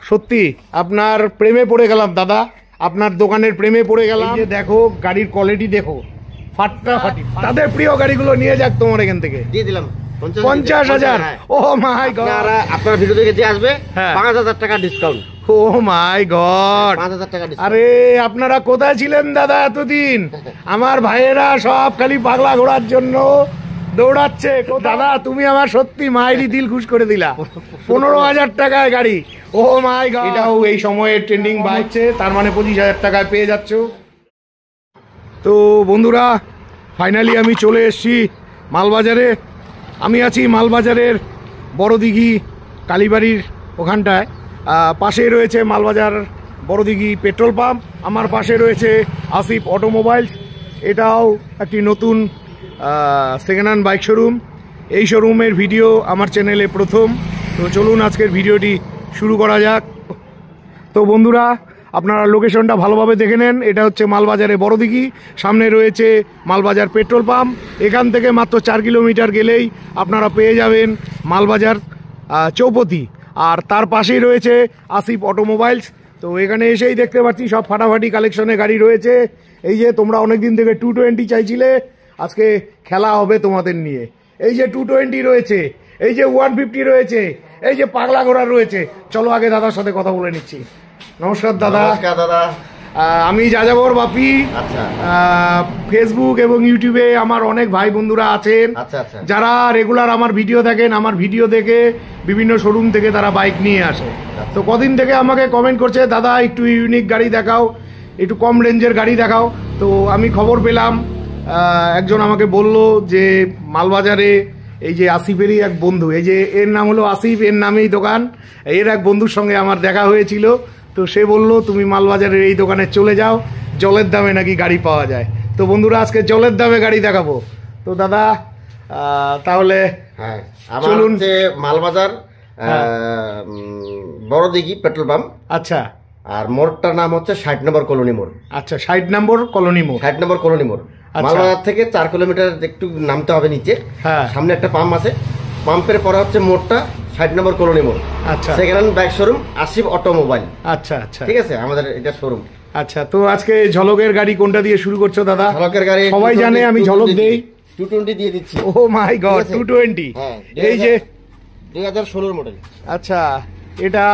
সত্যি আপনার প্রেমে পড়ে গেলাম দাদা, আপনার দোকানের প্রেমে পড়ে গেলাম। যে দেখো গাড়ির কোয়ালিটি দেখো, ফাটাফাটি। তাদের প্রিয় গাড়িগুলো নিয়ে যাক তোমার এখান থেকে। দিয়ে দিলাম 50,000। ও মাই গড, আপনার ভিডিও দেখে যে আসবে 5,000 টাকা ডিসকাউন্ট। ও মাই গড, 5,000 টাকা ডিসকাউন্ট। আরে আপনারা কোথায় ছিলেন দাদা এতদিন? আমার ভাইয়েরা সব খালি পাগলা ঘোড়ার জন্য দৌড়াচ্ছে। দাদা তুমি আমার সত্যি মায়েরই দিল খুশ করে দিলা। 15,000 টাকায় গাড়ি, ও মাই গড। এটাও এই সময়ে ট্রেন্ডিং বাইকছে, তার মানে 25,000 টাকায় পেয়ে যাচ্ছ। তো বন্ধুরা ফাইনালি আমি চলে এসেছি মালবাজারে। আমি আছি মালবাজারের বড়দিঘি কালীবাড়ির ওখানটায়। পাশেই রয়েছে মালবাজার বড়দিঘি পেট্রোল পাম্প, আমার পাশে রয়েছে আসিফ অটোমোবাইলস। এটাও একটি নতুন সেকেন্ড হ্যান্ড বাইক শোরুম। এই শোরুমের ভিডিও আমার চ্যানেলে প্রথম। তো চলুন আজকের ভিডিওটি শুরু করা যাক। তো বন্ধুরা আপনারা লোকেশনটা ভালোভাবে দেখে নেন। এটা হচ্ছে মালবাজারে বড়দিঘি, সামনে রয়েছে মালবাজার পেট্রোল পাম্প। এখান থেকে মাত্র 4 কিলোমিটার গেলেই আপনারা পেয়ে যাবেন মালবাজার চৌপতি, আর তার পাশেই রয়েছে আসিফ অটোমোবাইলস। তো এখানে এসেই দেখতে পাচ্ছি সব ফাটাফাটি কালেকশনের গাড়ি রয়েছে। এই যে তোমরা অনেকদিন থেকে 220 চাইছিলে, আজকে খেলা হবে তোমাদের নিয়ে। এই যে 220 রয়েছে, এই যে 150 রয়েছে, এই যে পাগলা ঘোড়া রয়েছে। চলো আগে দাদার সাথে কথা বলে নিচ্ছি। নমস্কার দাদা। নমস্কার দাদা, আমি যাযাবর বাপি। আচ্ছা, ফেসবুক এবং ইউটিউবে আমার অনেক ভাই বন্ধুরা আছেন, যারা রেগুলার আমার ভিডিও দেখেন। আমার ভিডিও দেখে বিভিন্ন শোরুম থেকে তারা বাইক নিয়ে আসে। তো কদিন থেকে আমাকে কমেন্ট করছে, দাদা একটু ইউনিক গাড়ি দেখাও, একটু কম রেঞ্জের গাড়ি দেখাও। তো আমি খবর পেলাম, একজন আমাকে বলল যে মালবাজারে এই যে আসিফেরই এক বন্ধু, এই যে এর নাম হলো আসিফ, এর নামেই দোকান। এর এক বন্ধুর সঙ্গে আমার দেখা হয়েছিল। তো সে বলল তুমি মালবাজারের এই দোকানে চলে যাও, জলের দামে নাকি গাড়ি পাওয়া যায়। তো বন্ধুরা আজকে জলের দামে গাড়ি দেখাবো। তো দাদা তাহলে চলুন। মালবাজার বড়দিঘি পেট্রোল পাম্প। আচ্ছা, আর মোড়টার নাম হচ্ছে 60 নম্বর কলোনি মোড়। আচ্ছা, 60 নম্বর কলোনি মোড়। 60 নম্বর কলোনি মোড়। মালবাজার থেকে 4 কিলোমিটার একটু নামতে হবে নিচে। সামনে একটা পাম্প আছে, পাম্পের পরে হচ্ছে মোড়টা 60 নম্বর কলোনি মোড়। আচ্ছা, second hand bike showroom Asif automobile. আচ্ছা আচ্ছা, ঠিক আছে, আমাদের এটা শোরুম। আচ্ছা, তো আজকে ঝলকের গাড়ি কোনটা দিয়ে শুরু করছো দাদা? ঝলকের গাড়ি সবাই জানে, আমি ঝলক দেই। 220 দিয়ে দিচ্ছি। ও মাই গড, 220। এই যে 2016 মডেল। আচ্ছা, এটা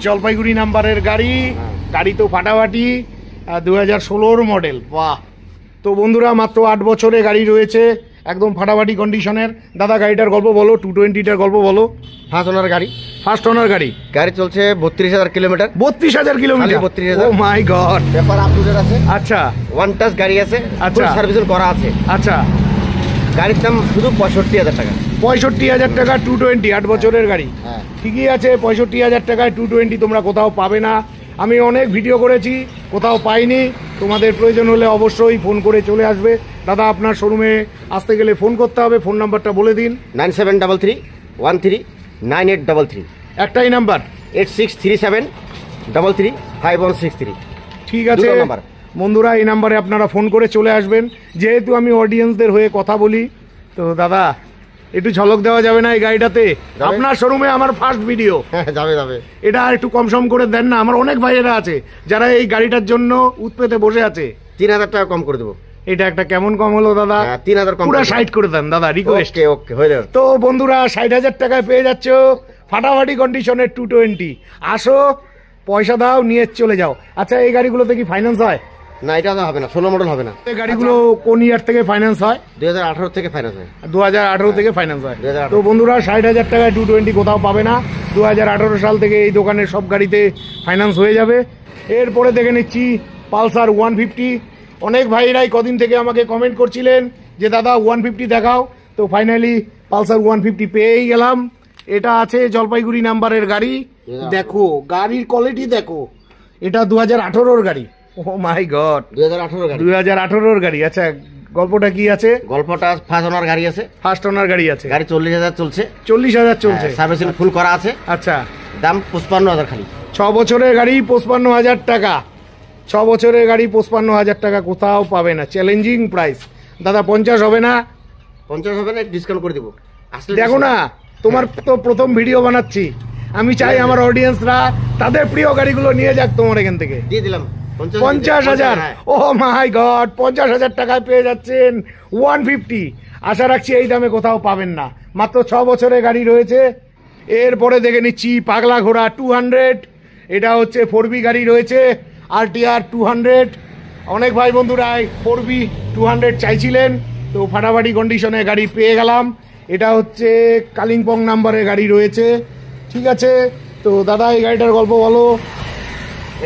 জলপাইগুড়ি নাম্বারের গাড়ি। গাড়ি তো ফাটাফাটি, 2016 মডেল। বাহ। তো বন্ধুরা মাত্র 8 বছরে গাড়ি রয়েছে, একদম ফাটাফাটি কন্ডিশনের। দাদা গাড়িটার গল্প বলো, 220টার গল্প বলো। ফার্স্ট ওনার গাড়ি। ফার্স্ট ওনার গাড়ি। গাড়ি চলছে 32,000 কিলোমিটার। 32,000 কিলোমিটার। 32,000। ও মাই গড। পেপার আপডেট আছে। আচ্ছা, ওয়ান টাচ গাড়ি আছে। আচ্ছা, সার্ভিসিং করা আছে। আচ্ছা, গাড়ির দাম শুধু 65,000 টাকা। 65,000 টাকা 220, 8 বছরের গাড়ি। ঠিকই আছে, 65,000 টাকায় 220 তোমরা কোথাও পাবে না। আমি অনেক ভিডিও করেছি, কোথাও পাইনি। তোমাদের প্রয়োজন হলে অবশ্যই ফোন করে চলে আসবে। দাদা আপনার শোরুমে আসতে গেলে ফোন করতে হবে, ফোন নাম্বারটা বলে দিন। 9733139833। একটাই নাম্বার, 8637335163। ঠিক আছে বন্ধুরা, এই নাম্বারে আপনারা ফোন করে চলে আসবেন। যেহেতু আমি অডিয়েন্সদের হয়ে কথা বলি, তো দাদা একটু ঝলক দেওয়া যাবে না এই গাড়িটাতে? আপনার শোরুমে আমার ফার্স্ট ভিডিও। যাবে যাবে, এটা একটু কম সম করে দেন না। আমার অনেক ভাইয়েরা আছে যারা এই গাড়িটার জন্য উৎপেতে বসে আছে। 3,000 টাকা কম করে দেবো। এটা একটা কেমন কম হলো দাদা? 3,000 কম, পুরো 60 করে দেন দাদা, রিকোয়েস্ট। ওকে হয়ে যাবে। তো বন্ধুরা 60,000 টাকায় পেয়ে যাচ্ছ ফাটাফাটি কন্ডিশনের 220। আসো, পয়সা দাও, নিয়ে চলে যাও। আচ্ছা, এই গাড়িগুলোতে কি ফাইন্যান্স হয়? না, এটা হবে না, 16 মডেল হবে না। এই গাড়িগুলো কোন ইয়ার থেকে ফাইন্যান্স হয়? 2018 থেকে ফাইন্যান্স হয়। 2018 থেকে ফাইন্যান্স হয়। তো বন্ধুরা 60,000 টাকায় 220 কোথাও পাবে না। 2018 সাল থেকে এই দোকানের সব গাড়িতে ফাইন্যান্স হয়ে যাবে। এরপরে দেখে নিচ্ছি পালসার 150। অনেক ভাইরাই কদিন থেকে আমাকে কমেন্ট করছিলেন যে দাদা 150 দেখাও। তো ফাইনালি পালসার 150 পেয়েই গেলাম। এটা আছে জলপাইগুড়ি নাম্বারের গাড়ি। দেখো গাড়ির কোয়ালিটি দেখো, এটা 2018 গাড়ি। ও মাই গড, 2018 গাড়ি। আচ্ছা, গল্পটা কি আছে? গল্পটা ফার্স্ট ওনার গাড়ি আছে। ফার্স্ট ওনার গাড়ি আছে। গাড়ি 40,000 চলছে। 40,000 চলছে। সার্ভিসিং ফুল করা আছে। আচ্ছা, দাম 55,000 খালি। 6 বছরের গাড়ি 55,000 টাকা। 6 বছরের গাড়ি 55,000 টাকা কোথাও পাবে না। Challenging price. দাদা 50 হবে না? 50 হবে না, ডিসকাউন্ট করে দেবো। দেখো না, তোমার তো প্রথম ভিডিও বানাচ্ছি, আমি চাই আমার অডিয়েন্সরা তাদের প্রিয় গাড়িগুলো নিয়ে যাক তোমার এখান থেকে। দিয়ে দিলাম 50,000। ও মাই গড, 50,000 টাকায় পেয়ে যাচ্ছেন 150। আশা রাখছি এই দামে কোথাও পাবেন না। মাত্র 6 বছরের গাড়ি রয়েছে। এরপরে দেখে নিচ্ছি পাগলা ঘোড়া 200। এটা হচ্ছে 4B গাড়ি রয়েছে, RTR 200। অনেক ভাই বন্ধুরা 4B 200 চাইছিলেন, তো ফাটাফাটি কন্ডিশনে গাড়ি পেয়ে গেলাম। এটা হচ্ছে কালিম্পং নাম্বারের গাড়ি রয়েছে। ঠিক আছে, তো দাদা এই গাড়িটার গল্প বলো।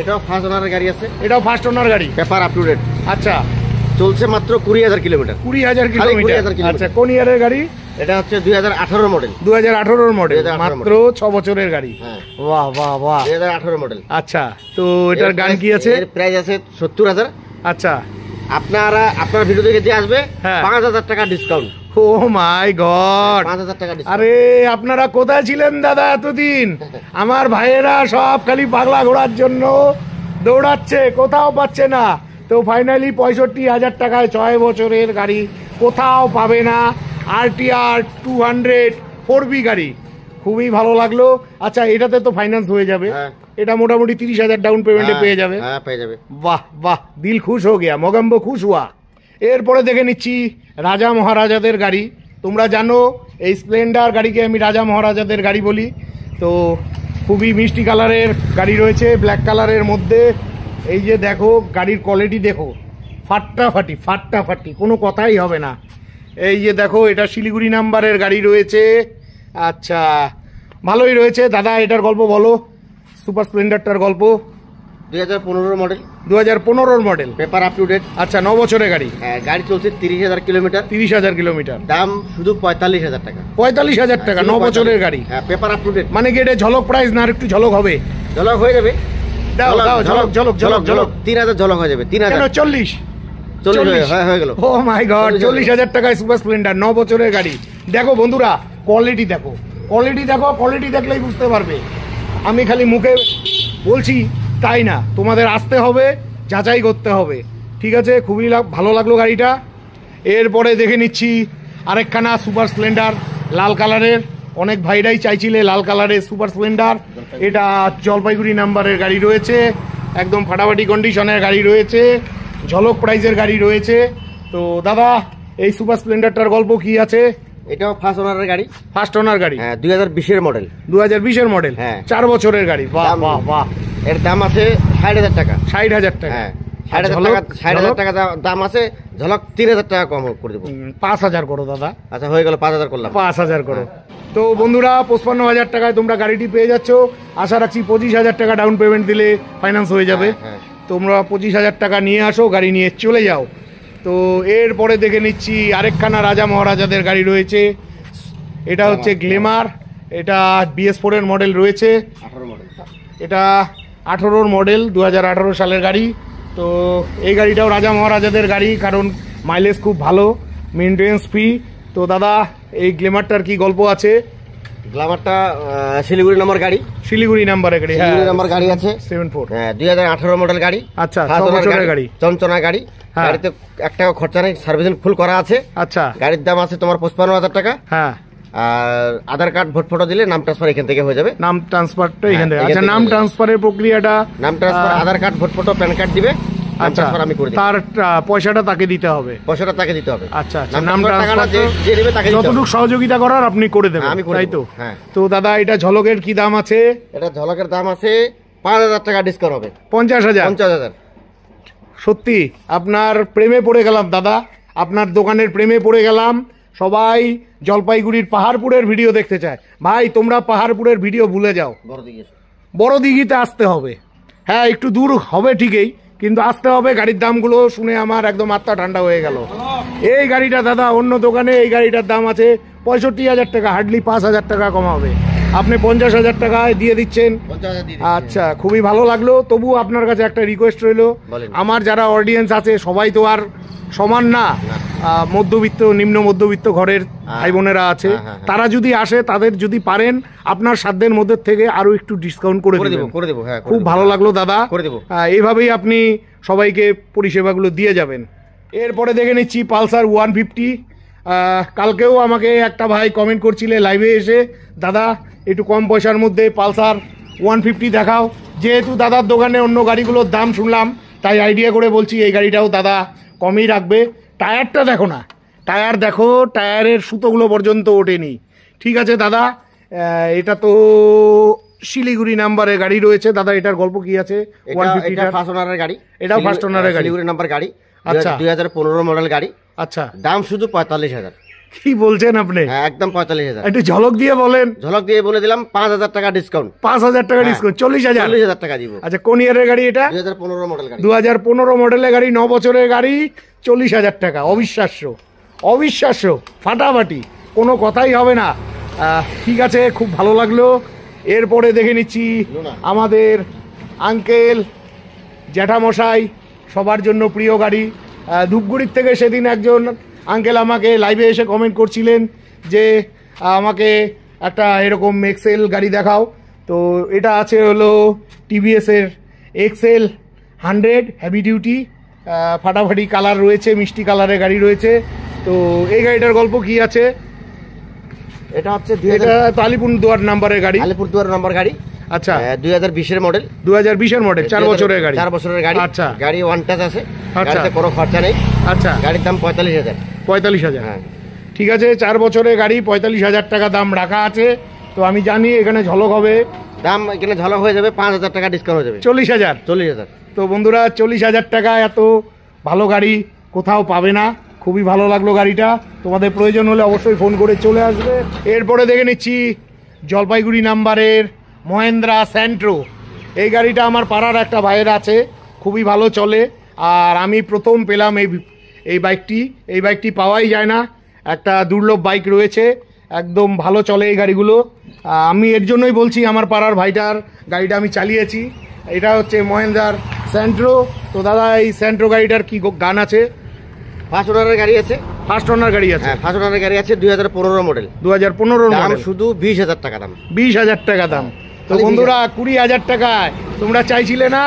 এটাও ফার্স্ট ওনারের গাড়ি আছে। এটাও ফার্স্ট ওনার গাড়ি, পেপার আপ টু ডেট। আচ্ছা, চলছে মাত্র 20,000 কিলোমিটার। 20,000 কিলোমিটার। আচ্ছা, কোন ইয়ারের গাড়ি? এটা হচ্ছে 2018 মডেল। 2018 মডেল, মাত্র 6 বছরের গাড়ি। বাহ বাহ বাহ, 2018 মডেল। আচ্ছা, তো এটার গান কি আছে? এর প্রাইস আছে 70,000। আচ্ছা, আপনার ভিডিও দেখে দিয়ে আসবে 5,000 টাকা ডিসকাউন্ট। ও মাই গড, 5,000 টাকা ডিসকাউন্ট। আরে আপনারা কোথায় ছিলেন দাদা এতদিন? আমার ভাইয়েরা সব খালি পাগলা ঘোড়ার জন্য দৌড়াচ্ছে, কোথাও পাচ্ছে না। তো ফাইনালি 65,000 টাকায় 6 বছরের গাড়ি কোথাও পাবে না। RTR 200 4B গাড়ি, খুবই ভালো লাগলো। আচ্ছা, এটাতে তো ফাইন্যান্স হয়ে যাবে। এটা মোটামুটি 30,000 ডাউন পেমেন্টে পেয়ে যাবে। পেয়ে যাবে। বাহ বাহ, দিল খুশ হো গিয়া, মগম্বো খুশ হুয়া। এরপরে দেখে নিচ্ছি রাজা মহারাজাদের গাড়ি। তোমরা জানো এই স্প্লেন্ডার গাড়িকে আমি রাজা মহারাজাদের গাড়ি বলি। তো খুবই মিষ্টি কালারের গাড়ি রয়েছে, ব্ল্যাক কালারের মধ্যে। এই যে দেখো গাড়ির কোয়ালিটি দেখো, ফাটাফাটি, কোনো কথাই হবে না। এই যে দেখো, এটা শিলিগুড়ি নাম্বারের গাড়ি রয়েছে। আচ্ছা, ভালোই রয়েছে। দাদা এটার গল্প বলো, সুপার স্প্লেন্ডারটার গল্প। 2015 model. 2015 model, paper up to date. আচ্ছা, 9 বছরের গাড়ি। গাড়ি চলছে 30,000 কিলোমিটার। 30,000 কিলোমিটার, দাম শুধু 45,000 টাকা। 45,000 টাকা, 9 বছরের গাড়ি। Paper up to date. মানে কি এটা ঝলক প্রাইস না আর একটু ঝলক হবে? ঝলক হয়ে যাবে। দাও দাও, ঝলক ঝলক ঝলক ঝলক। 3,000 ঝলক হয়ে যাবে। 3,000 40 হয়ে গেল। ও মাই গড, 40,000 টাকায় সুপার স্প্লেন্ডার 9 বছরের গাড়ি। দেখো বন্ধুরা, কোয়ালিটি দেখো, কোয়ালিটি দেখলেই বুঝতে পারবে। আমি খালি মুখে বলছি তাই না, তোমাদের আসতে হবে, যাচাই করতে হবে। ঠিক আছে, খুবই ভালো লাগলো গাড়িটা। এরপরে দেখে নিচ্ছি আরেকখানা সুপার স্প্লেন্ডার লাল কালারের। অনেক ভাইরাই চাইছিলে লাল কালারের সুপার স্প্লেন্ডার। এটা জলপাইগুড়ি নাম্বারের গাড়ি রয়েছে, একদম ফাটাফাটি কন্ডিশনের গাড়ি রয়েছে, ঝলক প্রাইজের গাড়ি রয়েছে। তো দাদা এই সুপার স্প্লেন্ডারটার গল্প কি আছে? এটাও ফার্স্ট ওনারের গাড়ি। ফার্স্ট ওনার গাড়ি, 2020 মডেল। 2020 মডেল, 4 বছরের গাড়ি। বাহ বাহ বাহ। এর দাম আছে 60,000 টাকা। 60,000 টাকা, 60,000 টাকা দাম আছে। ঝলক 3,000 টাকা কম করে দেবো। 5,000 করো দাদা। আচ্ছা, হয়ে গেল, 5,000 করলাম। 5,000 করো। তো বন্ধুরা 55,000 টাকায় তোমরা গাড়িটি পেয়ে যাচ্ছ। আশা রাখছি 25,000 টাকা ডাউন পেমেন্ট দিলে ফাইন্যান্স হয়ে যাবে। তোমরা 25,000 টাকা নিয়ে আসো, গাড়ি নিয়ে চলে যাও। তো এরপরে দেখে নিচ্ছি আরেকখানা রাজা মহারাজাদের গাড়ি রয়েছে। এটা হচ্ছে গ্লেমার। এটা BS4 এর মডেল রয়েছে। এটা 18 মডেল, 2018 সালের গাড়ি। তো এই গাড়িটাও রাজা মহারাজাদের গাড়ি, কারণ মাইলেজ খুব ভালো, মেনটেন্স ফ্রি। তো দাদা এই গ্লেমারটার কি গল্প আছে? গ্ল্যামারটা শিলিগুড়ি নাম্বার গাড়ি। শিলিগুড়ি নাম্বারের গাড়ি, হ্যাঁ, নাম্বার গাড়ি আছে 74। 2018 মডেল গাড়ি। আচ্ছা, 6 বছরের গাড়ি, চঞ্চনা গাড়ি। গাড়িতে 1 টাকা খরচা নেই, সার্ভিসিং ফুল করা আছে। আচ্ছা, গাড়ির দাম আছে তোমার 55,000 টাকা। হ্যাঁ, আর আধার কার্ড ভোট ফটো দিলে নাম ট্রান্সফার এখান থেকে হয়ে যাবে। নাম ট্রান্সফারটা এখান থেকে। আচ্ছা, নাম ট্রান্সফারের প্রক্রিয়াটা? নাম transfer, Aadhaar card vote photo PAN card দিবে। আচ্ছা, আমি করে দিই। তার পয়সাটা তাকে দিতে হবে? পয়সাটা তাকে দিতে হবে। আচ্ছা আচ্ছা, নাম ট্রান্সফার যে নেবে তাকে যতটুকু সহযোগিতা করার আপনি করে দেবেন, আমি তাই তো? হ্যাঁ। তো দাদা এটা ঝলকের কি দাম আছে? এটা ঝলকের দাম আছে 5,000 টাকা ডিসকাউন্ট হবে। 50,000। সত্যি আপনার প্রেমে পড়ে গেলাম দাদা, আপনার দোকানের প্রেমে পড়ে গেলাম। সবাই জলপাইগুড়ির পাহাড়পুরের ভিডিও দেখতে চায়। ভাই তোমরা পাহাড়পুরের ভিডিও ভুলে যাও, বড় দিঘিতে আসতে হবে। হ্যাঁ, একটু দূর হবে ঠিকই, কিন্তু আসতে হবে। গাড়ির দামগুলো শুনে আমার একদম আত্মা ঠান্ডা হয়ে গেল। এই গাড়িটা দাদা অন্য দোকানে এই গাড়িটার দাম আছে 65,000 টাকা, হার্ডলি 5,000 টাকা কম হবে। আপনি 50,000 টাকায় দিয়ে দিচ্ছেন। আচ্ছা, খুবই ভালো লাগলো। তবু আপনার কাছে একটা রিকোয়েস্ট রইলো, আমার যারা অডিয়েন্স আছে সবাই তো আর সমান না, মধ্যবিত্ত নিম্ন মধ্যবিত্ত ঘরের ভাই বোনেরা আছে, তারা যদি আসে তাদের যদি পারেন আপনার সাধ্যের মধ্যে থেকে আরো একটু ডিসকাউন্ট করে দেব। খুব ভালো লাগলো দাদা, এইভাবেই আপনি সবাইকে পরিষেবাগুলো দিয়ে যাবেন। এরপরে দেখে নিচ্ছি পালসার 150। কালকেও আমাকে একটা ভাই কমেন্ট করছিলে লাইভে এসে, দাদা একটু কম পয়সার মধ্যে পালসার 150 দেখাও। যেহেতু দাদার দোকানে অন্য গাড়িগুলোর দাম শুনলাম, তাই আইডিয়া করে বলছি এই গাড়িটাও দাদা কমই রাখবে। টায়ারটা দেখো না, টায়ার দেখো, টায়ারের সুতোগুলো পর্যন্ত ওঠেনি। ঠিক আছে দাদা, এটা তো শিলিগুড়ি নাম্বারের গাড়ি রয়েছে দাদা। এটার গল্প কি আছে? এটা ফার্স্ট ওনারের গাড়ি, এটাও ফার্স্ট ওনারের গাড়ি, শিলিগুড়ি নাম্বার গাড়ি। আচ্ছা, 2015 মডেল গাড়ি। আচ্ছা, দাম শুধু 45,000। কি বলছেন আপনি? একদম 45,000। একটু ঝলক দিয়ে বলেন। ঝলক দিয়ে বলে দিলাম 5,000 টাকা ডিসকাউন্ট। 5,000 টাকা ডিসকাউন্ট, 40,000 টাকা দিব। আচ্ছা, কোন ইয়ারের গাড়ি এটা? 2015 মডেল গাড়ি। 2015 মডেলের গাড়ি, 9 বছরের গাড়ি, 40,000 টাকা। অবিশ্বাস্য, অবিশ্বাস্য, ফাটাফাটি, কোনো কথাই হবে না। ঠিক আছে, খুব ভালো লাগলো। এরপরে দেখে নিচ্ছি আমাদের আঙ্কেল জ্যাঠামশাই সবার জন্য প্রিয় গাড়ি। ধূপগুড়ির থেকে সেদিন একজন আঙ্কেল আমাকে লাইভে এসে কমেন্ট করছিলেন যে আমাকে একটা এরকম এক্সেল গাড়ি দেখাও। তো এটা আছে হলো টিভিএসের এক্সেল 100 হেভি ডিউটি, ফাটাফাটি কালার রয়েছে, মিষ্টি কালারের গাড়ি রয়েছে। তো এই গাড়িটার গল্প কি আছে? এটা হচ্ছে আলিপুরদুয়ার নাম্বারের গাড়ি। আলিপুরদুয়ার নাম্বার গাড়ি। আচ্ছা, 2020 এর মডেল। 2020 এর মডেল, 4 বছরের গাড়ি। 4 বছরের গাড়ি। আচ্ছা, গাড়ি ওয়ান টাচ আছে, আচ্ছা, গাড়িতে কোনো খরচা নেই। আচ্ছা, গাড়ির দাম 45,000। 45,000, হ্যাঁ ঠিক আছে। 4 বছরের গাড়ি, 45,000 টাকা দাম রাখা আছে। তো আমি জানি এখানে ঝলক হবে, দাম এখানে ঝলক হয়ে যাবে, 5,000 টাকা ডিসকাউন্ট হয়ে যাবে, 40,000। 40,000। তো বন্ধুরা, 40,000 টাকা এত ভালো গাড়ি কোথাও পাবে না। খুবই ভালো লাগলো গাড়িটা। তোমাদের প্রয়োজন হলে অবশ্যই ফোন করে চলে আসবে। এরপরে দেখে নিচ্ছি জলপাইগুড়ি নাম্বারের মহেন্দ্রা স্যান্ট্রো। এই গাড়িটা আমার পাড়ার একটা ভাইয়ের আছে, খুবই ভালো চলে। আর আমি প্রথম পেলাম এই বাইকটি। এই বাইকটি পাওয়াই যায় না, একটা দুর্লভ বাইক রয়েছে, একদম ভালো চলে এই গাড়িগুলো। আমি এর জন্যই বলছি, আমার পাড়ার ভাইটার গাড়িটা আমি চালিয়েছি। এটা হচ্ছে মহেন্দ্রার স্যান্ট্রো। তো দাদা, এই স্যান্ট্রো গাড়িটার কি গান আছে? ফার্স্ট ওনারের গাড়ি আছে। ফার্স্ট ওনার গাড়ি আছে? হ্যাঁ, ফার্স্ট ওনারের গাড়ি আছে, 2015 মডেল। 2015 দাম মডেল, শুধু 20,000 টাকা দাম। 20,000 টাকা দাম। তো বন্ধুরা, 20,000 টাকায় তোমরা চাইছিলে না,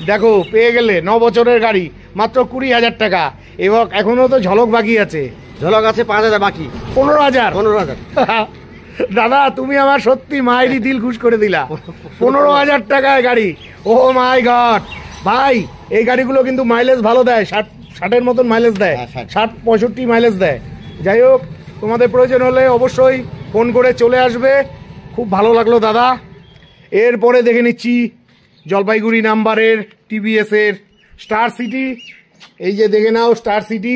দেখো পেয়ে গেলে। 9 বছরের গাড়ি, মাত্র 20,000 টাকা। এবং এখনো তো ঝলক বাকি আছে। ঝলক আছে 5,000 বাকি। 15,000। 15,000। দাদা, তুমি আমার সত্যি মায়েরই দিল খুশ করে দিলা। 15,000 টাকায় গাড়ি, ও মাই গড। ভাই, এই গাড়িগুলো কিন্তু মাইলেজ ভালো দেয়, 60-এর মতন মাইলেজ দেয়, 60-65 মাইলেজ দেয়। যাই হোক, তোমাদের প্রয়োজন হলে অবশ্যই ফোন করে চলে আসবে। খুব ভালো লাগলো দাদা। এরপরে দেখে নিচ্ছি জলপাইগুড়ি নাম্বারের টিভিএসের স্টার সিটি। এই যে দেখে নাও, স্টার সিটি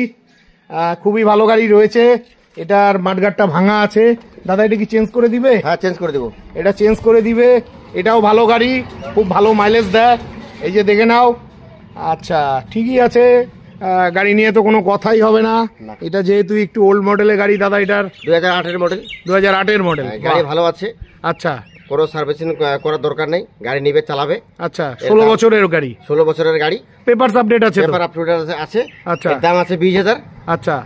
খুবই ভালো গাড়ি রয়েছে। এটার মাঠগাটটা ভাঙা আছে দাদা, এটা কি চেঞ্জ করে দিবে? হ্যাঁ, চেঞ্জ করে দেবো। এটা চেঞ্জ করে দিবে। এটাও ভালো গাড়ি, খুব ভালো মাইলেজ দেয়। এই যে দেখে নাও। আচ্ছা, ঠিকই আছে, গাড়ি নিয়ে তো কোনো কথাই হবে না। এটা যেহেতু একটু ওল্ড মডেলের গাড়ি দাদা, এটার 2008 মডেল। 2008 মডেল, গাড়ি ভালো আছে। আচ্ছা, কোনো সার্ভিসিং করার দরকার নেই, গাড়ি নিবে চালাবে। আচ্ছা, 16 বছরের গাড়ি। 16 বছরের গাড়ি। পেপারস আপডেট আছে? পেপার আপডেট আছে। আচ্ছা, দাম আছে 20,000। আচ্ছা,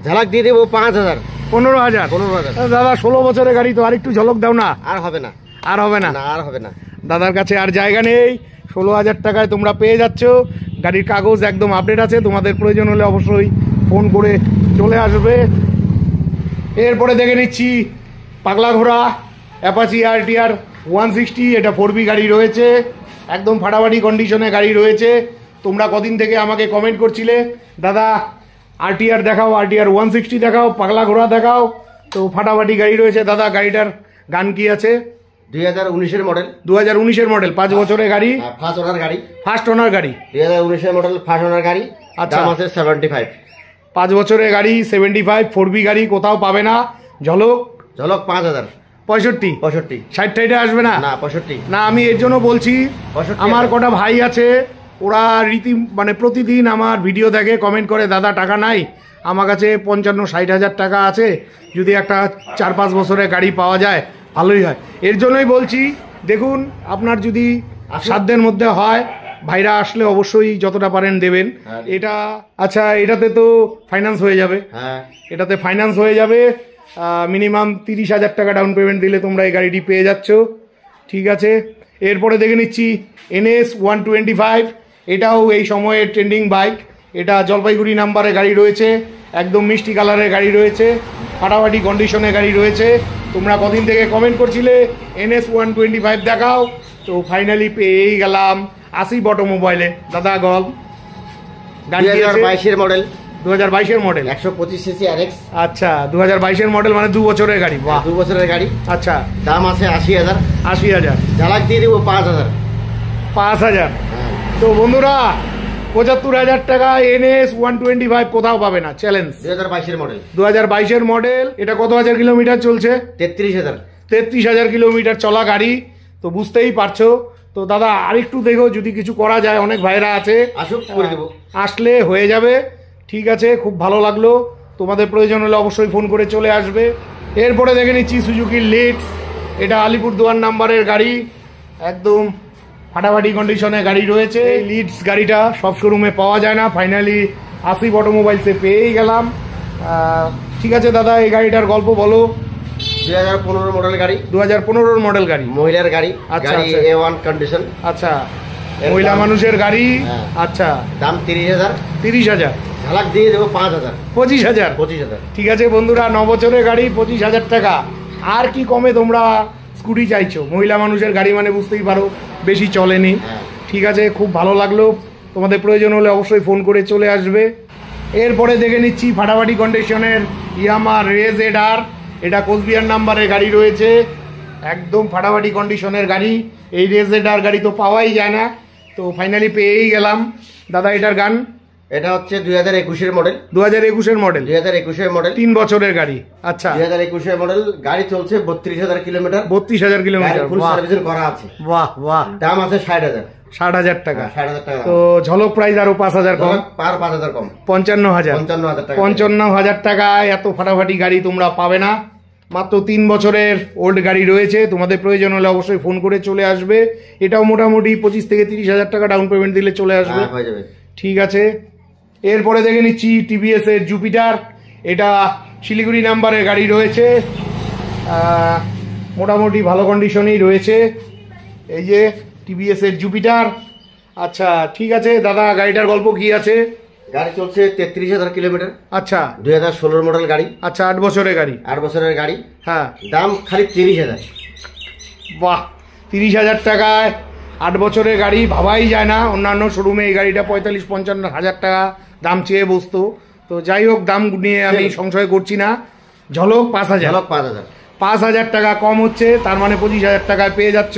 ঝলক দিয়ে দেবো 5,000। 15,000। 15,000 দাদা, 16 বছরের গাড়ি তো, আর একটু ঝলক দাও না। আর হবে না, আর হবে না, আর হবে না। দাদার কাছে আর জায়গা নেই। 16,000 টাকায় তোমরা পেয়ে যাচ্ছ। গাড়ির কাগজ একদম আপডেট আছে। তোমাদের প্রয়োজন হলে অবশ্যই ফোন করে চলে আসবে। এরপরে দেখে নিচ্ছি পাগলা ঘোড়া অ্যাপাচি RTR 160। এটা 4B গাড়ি রয়েছে, একদম ফাটাফাটি কন্ডিশনে গাড়ি রয়েছে। তোমরা কদিন থেকে আমাকে কমেন্ট করছিলে, দাদা RTR দেখাও, RTR 160 দেখাও, পাগলা ঘোড়া দেখাও। তো ফাটাফাটি গাড়ি রয়েছে দাদা। গাড়িটার গান কি আছে? 2019 মডেল। 2019 মডেল, 5 বছরের গাড়ি, ফার্স্ট ওনার গাড়ি। ফার্স্ট ওনার গাড়ি, 2019 মডেল, ফার্স্ট ওনার গাড়ি। আচ্ছা, দাম আছে 75। 5 বছরের গাড়ি, 75, 4B গাড়ি, কোথাও পাবে না। ঝলক? ঝলক 5,000। 65, 65, 60 আসবে না? না, 65 না। আমি এর জন্য বলছি, আমার কটা ভাই আছে, ওরা মানে প্রতিদিন আমার ভিডিও দেখে, কমেন্ট করে, দাদা টাকা নাই আমার কাছে, 55-60 হাজার টাকা আছে, যদি একটা 4-5 বছরের গাড়ি পাওয়া যায় ভালোই হয়। এর জন্যই বলছি, দেখুন আপনার যদি সাধ্যের মধ্যে হয়, ভাইরা আসলে অবশ্যই যতটা পারেন দেবেন। এটা আচ্ছা, এটাতে তো ফাইন্যান্স হয়ে যাবে? হ্যাঁ, এটাতে ফাইন্যান্স হয়ে যাবে। মিনিমাম 30,000 টাকা ডাউন পেমেন্ট দিলে তোমরা এই গাড়িটি পেয়ে যাচ্ছ। ঠিক আছে, এরপরে দেখে নিচ্ছি NS 125। এটাও এই সময়ের ট্রেন্ডিং বাইক। এটা জলপাইগুড়ি নাম্বারে গাড়ি রয়েছে, একদম মিষ্টি কালারের গাড়ি রয়েছে, ফাটাফাটি কন্ডিশনে গাড়ি রয়েছে। তোমরা কদিন থেকে কমেন্ট করছিলে NS 125 দেখাও, তো ফাইনালি পেয়েই গেলাম। আসি অটোমোবাইলে। দাদা গল গাড়ি 2022 মডেল, 2022 মডেল, 125 সিসি RX। আচ্ছা 2022 মডেল, মানে 2 বছরের গাড়ি। বাহ, 2 বছরের গাড়ি। আচ্ছা, দাম আছে 80,000। 80,000 ঝালাক দিয়ে দিব 5,000। 5,000। তো বন্ধুরা 75,000 টাকা NS 125 কোথাও পাবে না, চ্যালেঞ্জ। 2022 model, 2022 model. এটা কত হাজার কিলোমিটার চলছে? 33,000। 33,000 কিলোমিটার চলা গাড়ি, তো বুঝতেই পারছো। তো দাদা আরেকটু দেখো যদি কিছু করা যায়, অনেক ভাইরা আছে, আসলে হয়ে যাবে। ঠিক আছে, খুব ভালো লাগলো। তোমাদের প্রয়োজন হলে অবশ্যই ফোন করে চলে আসবে। এরপরে দেখে নিচ্ছি সুজুকি লিডস। এটা আলিপুরদুয়ার নাম্বারের গাড়ি, একদম ফাটাফাটি কন্ডিশনে গাড়ি রয়েছে। এই লিডস গাড়িটা সব শোরুমে পাওয়া যায় না, ফাইনালি আসিফ অটোমোবাইলসে পেয়েই গেলাম। ঠিক আছে দাদা, এই গাড়িটার গল্প বলো। 2015 মডেল গাড়ি, 2015 মডেল গাড়ি, মহিলার গাড়ি। আচ্ছা, গাড়ি A1 কন্ডিশন। আচ্ছা, মহিলা মানুষের গাড়ি। আচ্ছা, দাম 30,000। 30,000। ঝালাক দিয়ে দেবো 5,000। 25,000। 25,000। ঠিক আছে বন্ধুরা, 9 বছরের গাড়ি, 25,000 টাকা। আর কি কমে তোমরা স্কুটি চাইছো? মহিলা মানুষের গাড়ি মানে বুঝতেই পারো বেশি চলেনি। ঠিক আছে, খুব ভালো লাগলো। তোমাদের প্রয়োজন হলে অবশ্যই ফোন করে চলে আসবে। এরপরে দেখে নিচ্ছি ফাটাফাটি কন্ডিশনের ইয়ামা রেজ এডার। এটা কোচবিহার নাম্বারের গাড়ি রয়েছে, একদম ফাটাফাটি কন্ডিশনের গাড়ি। এই রেজ এডার গাড়ি তো পাওয়াই যায় না, তো ফাইনালি পেয়েই গেলাম। দাদা এটার গান? এটা হচ্ছে 2021 মডেল। 2021 মডেল, 2021 মডেল, 3 বছরের গাড়ি। আচ্ছা, 2021 মডেল। গাড়ি চলছে 32,000 কিলোমিটার। 32,000 কিলোমিটার, ফুল সার্ভিসিং করা আছে। বাহ বাহ। দাম আছে 60,000। 60,000 টাকা। 60,000 টাকা। তো ঝলক প্রাইস আরো 5,000 কম, 5,000 কম, 55,000। 55,000 টাকা। 55,000 টাকায় এত ফাটাফাটি গাড়ি তোমরা পাবে না। মাত্র 3 বছরের ওল্ড গাড়ি রয়েছে। তোমাদের প্রয়োজন হলে অবশ্যই ফোন করে চলে আসবে। এটাও মোটামুটি 25 থেকে 30,000 টাকা ডাউন পেমেন্ট দিলে চলে আসবে। হয়ে যাবে। ঠিক আছে, এরপরে দেখে নিচ্ছি TVS এর জুপিটার। এটা শিলিগুড়ি নাম্বারের গাড়ি রয়েছে, মোটামুটি ভালো কন্ডিশনেই রয়েছে। এই যে TVS এর জুপিটার। আচ্ছা ঠিক আছে দাদা, গাড়িটার গল্প কি আছে? গাড়ি চলছে 33,000 কিলোমিটার। আচ্ছা, 2016 মডেল গাড়ি। আচ্ছা, 8 বছরের গাড়ি। 8 বছরের গাড়ি। হ্যাঁ, দাম খালি 30,000। বাহ, 30,000 টাকায় 8 বছরের গাড়ি ভাবাই যায় না। অন্যান্য শোরুমে এই গাড়িটা 45-55,000 টাকা দাম চেয়ে বসতো। তো যাই হোক, দাম নিয়ে আমি সংশয় করছি না। ঝলক 5,000। ঝলক 5,000। 5,000 টাকা কম হচ্ছে, তার মানে 25,000 টাকায় পেয়ে যাচ্ছ।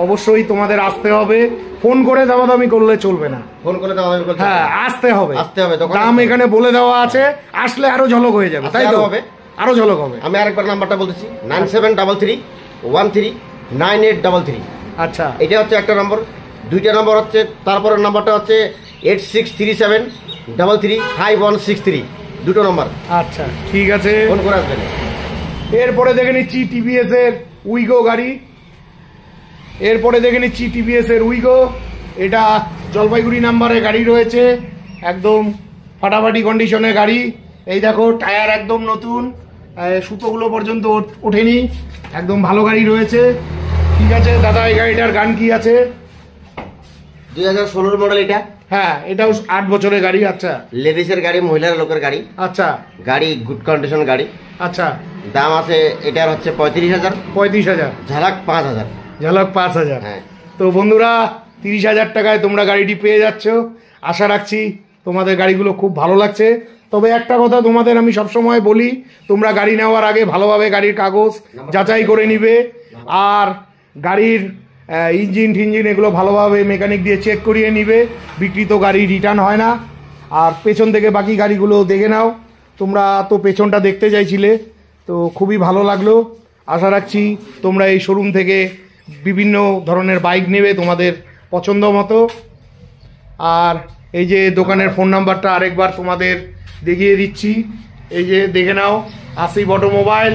অবশ্যই তোমাদের আসতে হবে, ফোন করে দামাদামি করলে চলবে না। ফোন করে দামাদামি করতে, হ্যাঁ আসতে হবে, আসতে হবে। দাম এখানে বলে দেওয়া আছে, আসলে আরো ঝলক হয়ে যাবে। তাই তো হবে, আরো ঝলক হবে। আমি আরেকবার নাম্বারটা বলতেছি, 9733139833। আচ্ছা, এটা হচ্ছে একটা নম্বর। দুইটা নম্বর হচ্ছে, তারপরের নাম্বারটা হচ্ছে 8637335163। দুটো নম্বর। আচ্ছা ঠিক আছে, ফোন করে আসবেন। এরপরে দেখে নিচ্ছি TVS এর উইগো গাড়ি। TVS এর উইগো। এটা জলপাইগুড়ি নাম্বারে গাড়ি রয়েছে, একদম ফাটাফাটি কন্ডিশনের গাড়ি। এই দেখো, টায়ার একদম নতুন, সুতোগুলো পর্যন্ত ওঠেনি, একদম ভালো গাড়ি রয়েছে। ঠিক আছে দাদা, এই গাড়িটার গান কি আছে? 2016 মডেল এটা। হ্যাঁ, এটাও 8 বছরের গাড়ি। আচ্ছা, লেডিসের গাড়ি, মহিলার লোকের গাড়ি। আচ্ছা, গাড়ি গুড কন্ডিশন গাড়ি। আচ্ছা, দাম আছে এটার হচ্ছে 35,000। 35,000। ঝালাক 5,000। ঝালক 5,000। হ্যাঁ। তো বন্ধুরা 30,000 টাকায় তোমরা গাড়িটি পেয়ে যাচ্ছ। আশা রাখছি তোমাদের গাড়িগুলো খুব ভালো লাগছে। তবে একটা কথা তোমাদের আমি সবসময় বলি, তোমরা গাড়ি নেওয়ার আগে ভালোভাবে গাড়ির কাগজ যাচাই করে নিবে, আর গাড়ির ইঞ্জিন ঠিঞ্জিন এগুলো ভালোভাবে মেকানিক দিয়ে চেক করিয়ে নিবে। বিক্রিত গাড়ি রিটার্ন হয় না। আর পেছন থেকে বাকি গাড়িগুলো দেখে নাও। তোমরা তো পেছনটা দেখতে চাইছিলে, তো খুবই ভালো লাগলো। আশা রাখছি তোমরা এই শোরুম থেকে বিভিন্ন ধরনের বাইক নেবে তোমাদের পছন্দ মতো। আর এই যে দোকানের ফোন নাম্বারটা আরেকবার তোমাদের দেখিয়ে দিচ্ছি, এই যে দেখে নাও, আসিফ অটোমোবাইল।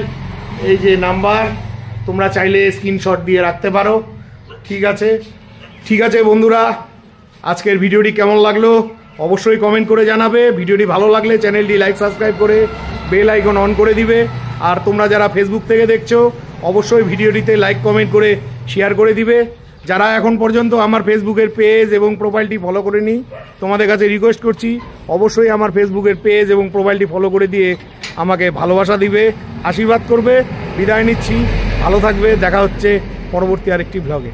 এই যে নাম্বার, তোমরা চাইলে স্ক্রিনশট দিয়ে রাখতে পারো। ঠিক আছে বন্ধুরা, আজকের ভিডিওটি কেমন লাগলো অবশ্যই কমেন্ট করে জানাবে। ভিডিওটি ভালো লাগলে চ্যানেলটি লাইক সাবস্ক্রাইব করে বেল আইকন অন করে দিবে। আর তোমরা যারা ফেসবুক থেকে দেখছো অবশ্যই ভিডিওটিতে লাইক কমেন্ট করে শেয়ার করে দিবে। যারা এখন পর্যন্ত আমার ফেসবুকের পেজ এবং প্রোফাইলটি ফলো করেনি, তোমাদের কাছে রিকোয়েস্ট করছি অবশ্যই আমার ফেসবুকের পেজ এবং প্রোফাইলটি ফলো করে দিয়ে আমাকে ভালোবাসা দিবে, আশীর্বাদ করবে। বিদায় নিচ্ছি, ভালো থাকবে, দেখা হচ্ছে পরবর্তী আরেকটি ব্লগে।